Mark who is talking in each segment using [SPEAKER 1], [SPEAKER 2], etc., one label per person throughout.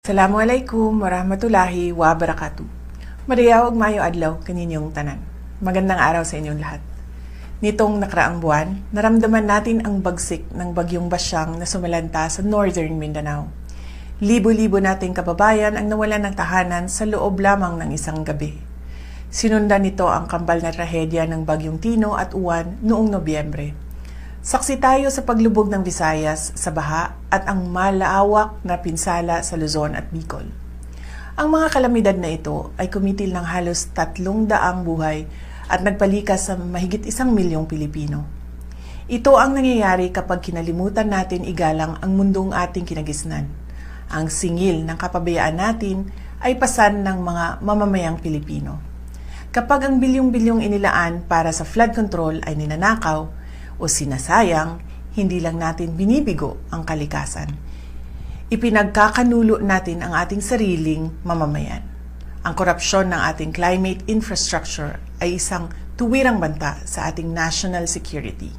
[SPEAKER 1] Assalamualaikum warahmatullahi wabarakatuh. Madayawag mayo adlaw kaninyong tanan. Magandang araw sa inyong lahat. Nitong nakaraang buwan, naramdaman natin ang bagsik ng bagyong Basyang na sumalanta sa Northern Mindanao. Libo-libo nating kababayan ang nawalan ng tahanan sa loob lamang ng isang gabi. Sinundan nito ang kambal na trahedya ng bagyong Tino at Uwan noong Nobyembre. Saksi tayo sa paglubog ng Visayas sa baha at ang malawak na pinsala sa Luzon at Bicol. Ang mga kalamidad na ito ay kumitil ng halos 300 buhay at nagpalikas sa mahigit 1 milyong Pilipino. Ito ang nangyayari kapag kinalimutan natin igalang ang mundong ating kinagisnan. Ang singil ng kapabayaan natin ay pasan ng mga mamamayang Pilipino. Kapag ang bilyong-bilyong inilaan para sa flood control ay ninanakaw o sinasayang, hindi lang natin binibigo ang kalikasan. Ipinagkakanulo natin ang ating sariling mamamayan. Ang korupsyon ng ating climate infrastructure ay isang tuwirang banta sa ating national security.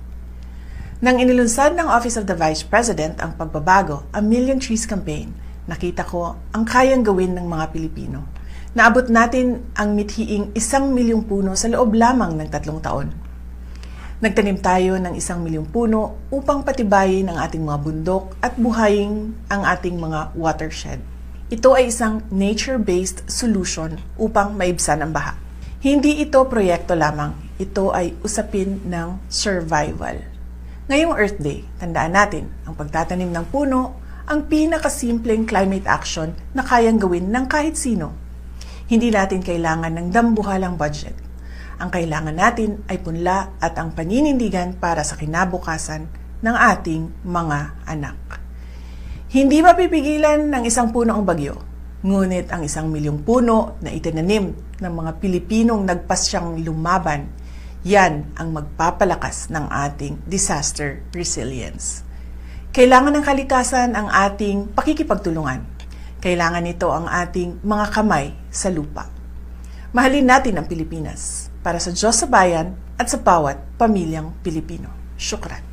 [SPEAKER 1] Nang inilunsad ng Office of the Vice President ang pagbabago, A Million Trees Campaign, nakita ko ang kayang gawin ng mga Pilipino. Naabot natin ang mithiing 1 milyong puno sa loob lamang ng 3 taon. Nagtanim tayo ng 1 milyong puno upang patibayin ang ating mga bundok at buhayin ang ating mga watershed. Ito ay isang nature-based solution upang maibsan ang baha. Hindi ito proyekto lamang, ito ay usapin ng survival. Ngayong Earth Day, tandaan natin, ang pagtatanim ng puno, ang pinakasimpleng climate action na kayang gawin ng kahit sino. Hindi natin kailangan ng dambuhalang budget. Ang kailangan natin ay punla at ang paninindigan para sa kinabukasan ng ating mga anak. Hindi mapipigilan ng 1 puno ang bagyo, ngunit ang 1 milyong puno na itinanim ng mga Pilipinong nagpasyang lumaban, yan ang magpapalakas ng ating disaster resilience. Kailangan ng kalikasan ang ating pakikipagtulungan. Kailangan nito ang ating mga kamay sa lupa. Mahalin natin ang Pilipinas para sa Diyos sa bayan at sa bawat pamilyang Pilipino. Syukran.